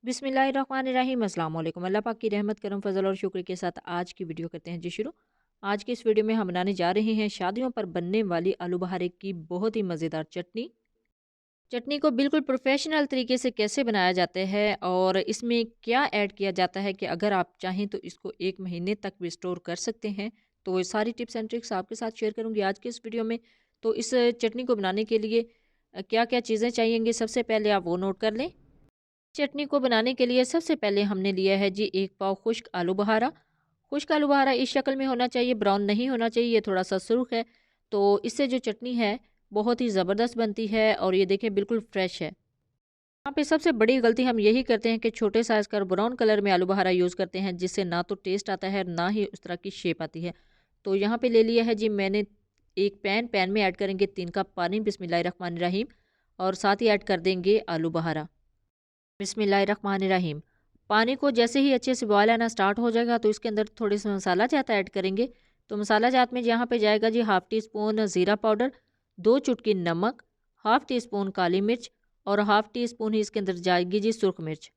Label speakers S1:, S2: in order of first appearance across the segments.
S1: बिस्मिल्लाहिर्रहमानिर्रहीम अस्सलाम वालेकुम। अल्लाह पाक की रहमत करम फजल और शुक्र के साथ आज की वीडियो करते हैं जी शुरू। आज की इस वीडियो में हम बनाने जा रहे हैं शादियों पर बनने वाली आलू बहारे की बहुत ही मज़ेदार चटनी। चटनी को बिल्कुल प्रोफेशनल तरीके से कैसे बनाया जाता है और इसमें क्या ऐड किया जाता है कि अगर आप चाहें तो इसको 1 महीने तक भी स्टोर कर सकते हैं। तो ये सारी टिप्स एंड ट्रिक्स आपके साथ शेयर करूँगी आज के इस वीडियो में। तो इस चटनी को बनाने के लिए क्या-क्या चीज़ें चाहिएँगी सबसे पहले आप वो नोट कर लें। चटनी को बनाने के लिए सबसे पहले हमने लिया है जी 1 पाव खुश्क आलू बहारा। खुश्क आलू बहारा इस शक्ल में होना चाहिए, ब्राउन नहीं होना चाहिए, ये थोड़ा-सा सुर्ख है। तो इससे जो चटनी है बहुत ही ज़बरदस्त बनती है और ये देखें बिल्कुल फ्रेश है। यहाँ पे सबसे बड़ी गलती हम यही करते हैं कि छोटे साइज़ का ब्राउन कलर में आलू बहारा यूज़ करते हैं जिससे ना तो टेस्ट आता है ना ही उस तरह की शेप आती है। तो यहाँ पे ले लिया है जी मैंने एक पैन में ऐड करेंगे 3 कप पानी बिस्मिल्लाहिर्रहमानिर्रहीम और साथ ही ऐड कर देंगे आलू बहारा। बिस्मिल्लाहिर्रहमानिर्रहीम। पानी को जैसे ही अच्छे से बॉयल आना स्टार्ट हो जाएगा तो इसके अंदर थोड़े से मसाला जात ऐड करेंगे। तो मसाला जात में यहाँ पे जाएगा जी हाफ़ टी स्पून ज़ीरा पाउडर, 2 चुटकी नमक, हाफ़ टी स्पून काली मिर्च और हाफ़ टी स्पून ही इसके अंदर जाएगी जी सुर्ख मिर्च।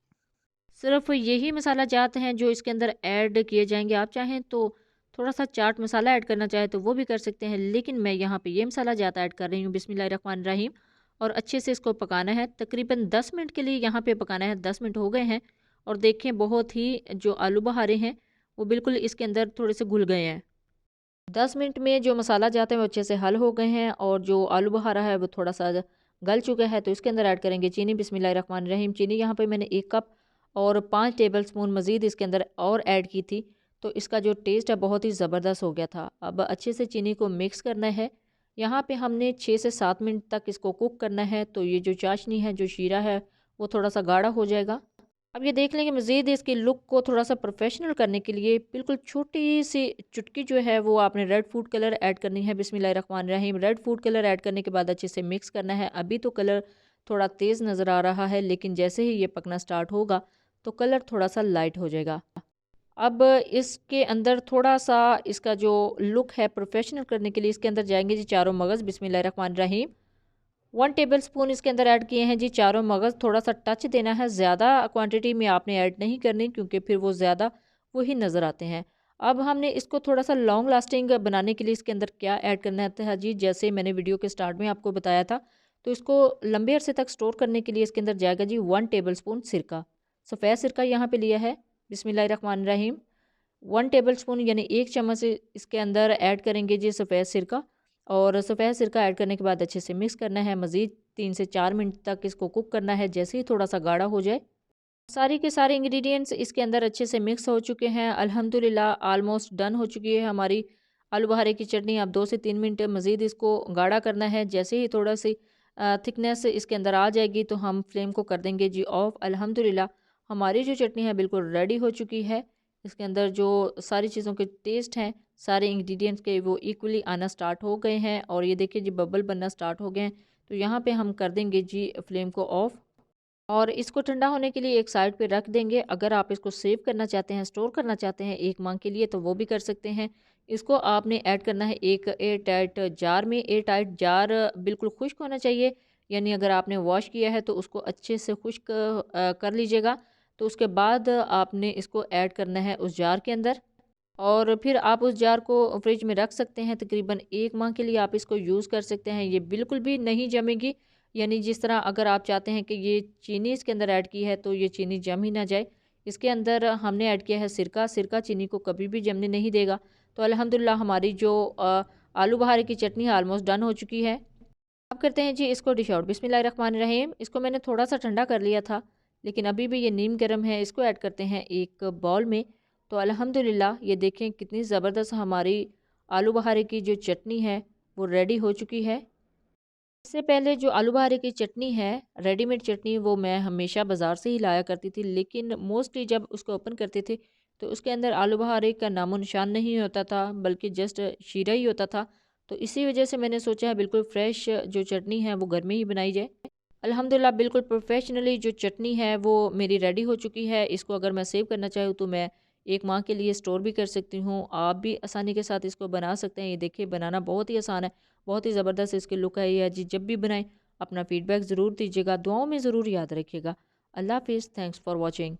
S1: सिर्फ़ यही मसाला जात हैं जो इसके अंदर ऐड किए जाएँगे। आप चाहें तो थोड़ा-सा चाट मसाला ऐड करना चाहें तो वो भी कर सकते हैं, लेकिन मैं यहाँ पे ये मसाला जात ऐड कर रही हूँ बिस्मिल्लाहिर्रहमानिर्रहीम और अच्छे से इसको पकाना है। तकरीबन 10 मिनट के लिए यहाँ पे पकाना है। 10 मिनट हो गए हैं और देखें बहुत ही जो आलू बहारे हैं, वो बिल्कुल इसके अंदर थोड़े से घुल गए हैं। 10 मिनट में जो मसाला जाते हैं वो अच्छे से हल हो गए हैं और जो आलू बहारा है वो थोड़ा-सा गल चुका है, तो इसके अंदर ऐड करेंगे चीनी बिस्मिल्लाहिर्रहमानिर्रहीम। चीनी यहाँ पे मैंने 1 कप और 5 टेबल स्पून मज़ीद इसके अंदर और ऐड की थी, तो इसका जो टेस्ट है बहुत ही ज़बरदस्त हो गया था। अब अच्छे से चीनी को मिक्स करना है। यहाँ पे हमने 6 से 7 मिनट तक इसको कुक करना है, तो ये जो चाशनी है, जो शीरा है, वो थोड़ा-सा गाढ़ा हो जाएगा। अब ये देख लें कि मज़ीद इसकी लुक को थोड़ा-सा प्रोफ़ेशनल करने के लिए बिल्कुल छोटी-सी चुटकी जो है वो आपने रेड फूड कलर ऐड करनी है बिस्मिल्लाहिर्रहमानिर्रहीम। रेड फूड कलर ऐड करने के बाद अच्छे से मिक्स करना है। अभी तो कलर थोड़ा तेज़ नज़र आ रहा है, लेकिन जैसे ही ये पकना स्टार्ट होगा तो कलर थोड़ा-सा लाइट हो जाएगा। अब इसके अंदर थोड़ा-सा इसका जो लुक है प्रोफ़ेशनल करने के लिए इसके अंदर जाएँगे जी चारों मगज़ बिस्मिल्लाहिर्रहमानिर्रहीम। 1 टेबलस्पून इसके अंदर ऐड किए हैं जी चारों मगज़, थोड़ा-सा टच देना है, ज़्यादा क्वांटिटी में आपने ऐड नहीं करनी क्योंकि फिर वो ज़्यादा वही नज़र आते हैं। अब हमने इसको थोड़ा-सा लॉन्ग लास्टिंग बनाने के लिए इसके अंदर क्या ऐड करना था जी, जैसे मैंने वीडियो के स्टार्ट में आपको बताया था, तो इसको लंबे अरसे तक स्टोर करने के लिए इसके अंदर जाएगा जी 1 टेबलस्पून सिरका। सफ़ेद सिरका यहाँ पे लिया है, बिस्मिल्लाहिर्रहमानिर्रहीम। 1 टेबलस्पून यानी 1 चम्मच इसके अंदर ऐड करेंगे जी सफ़ेद सिरका और सफ़ेद सिरका ऐड करने के बाद अच्छे से मिक्स करना है। मज़ीद 3 से 4 मिनट तक इसको कुक करना है। जैसे ही थोड़ा-सा गाढ़ा हो जाए, सारी के सारे इंग्रेडिएंट्स इसके अंदर अच्छे से मिक्स हो चुके हैं। अल्हम्दुलिल्लाह ऑलमोस्ट डन हो चुकी है हमारी आलू बहारे की चटनी। अब 2 से 3 मिनट मज़ीद इसको गाढ़ा करना है। जैसे ही थोड़ा-सी थिकनेस इसके अंदर आ जाएगी तो हम फ्लेम को कर देंगे जी ऑफ़। अल्हम्दुलिल्लाह हमारी जो चटनी है बिल्कुल रेडी हो चुकी है। इसके अंदर जो सारी चीज़ों के टेस्ट हैं, सारे इंग्रेडिएंट्स के वो इक्वली आना स्टार्ट हो गए हैं और ये देखिए जी बबल बनना स्टार्ट हो गए हैं। तो यहाँ पे हम कर देंगे जी फ्लेम को ऑफ़ और इसको ठंडा होने के लिए एक साइड पे रख देंगे। अगर आप इसको सेव करना चाहते हैं, स्टोर करना चाहते हैं 1 माह के लिए तो वो भी कर सकते हैं। इसको आपने ऐड करना है एक एयर टाइट जार में। एयर टाइट जार बिल्कुल खुश्क होना चाहिए, यानी अगर आपने वॉश किया है तो उसको अच्छे से खुश्क कर लीजिएगा। तो उसके बाद आपने इसको ऐड करना है उस जार के अंदर और फिर आप उस जार को फ्रिज में रख सकते हैं। तकरीबन 1 माह के लिए आप इसको यूज़ कर सकते हैं। ये बिल्कुल भी नहीं जमेगी, यानी जिस तरह अगर आप चाहते हैं कि ये चीनी इसके अंदर ऐड की है तो ये चीनी जम ही ना जाए। इसके अंदर हमने ऐड किया है सिरका, सिरका चीनी को कभी भी जमने नहीं देगा। तो अल्हम्दुलिल्लाह हमारी जो आलू बहारे की चटनी है ऑलमोस्ट डन हो चुकी है। अब करते हैं जी इसको डिश आउट। बिस्मिल्लाहिर्रहमानिर्रहीम। इसको मैंने थोड़ा-सा ठंडा कर लिया था, लेकिन अभी भी ये नीम गर्म है। इसको ऐड करते हैं एक बाउल में। तो अल्हम्दुलिल्लाह ये देखें कितनी ज़बरदस्त हमारी आलू बहारे की जो चटनी है, वो रेडी हो चुकी है। इससे पहले जो आलू बहारे की चटनी है, रेडीमेड चटनी, वो मैं हमेशा बाज़ार से ही लाया करती थी, लेकिन मोस्टली जब उसको ओपन करते थे, तो उसके अंदर आलू बहारे का नामो निशान नहीं होता था, बल्कि जस्ट शीरा ही होता था। तो इसी वजह से मैंने सोचा है बिल्कुल फ्रेश जो चटनी है, वो घर में ही बनाई जाए। अल्हम्दुलिल्लाह बिल्कुल प्रोफेशनली जो चटनी है, वो मेरी रेडी हो चुकी है। इसको अगर मैं सेव करना चाहूँ, तो मैं 1 माह के लिए स्टोर भी कर सकती हूँ। आप भी आसानी के साथ इसको बना सकते हैं। ये देखिए बनाना बहुत ही आसान है। बहुत ही ज़बरदस्त इसकी लुक है ये जी। जब भी बनाएं अपना फ़ीडबैक ज़रूर दीजिएगा, दुआओं में ज़रूर याद रखिएगा। अल्लाह हाफिज़। Thanks for watching.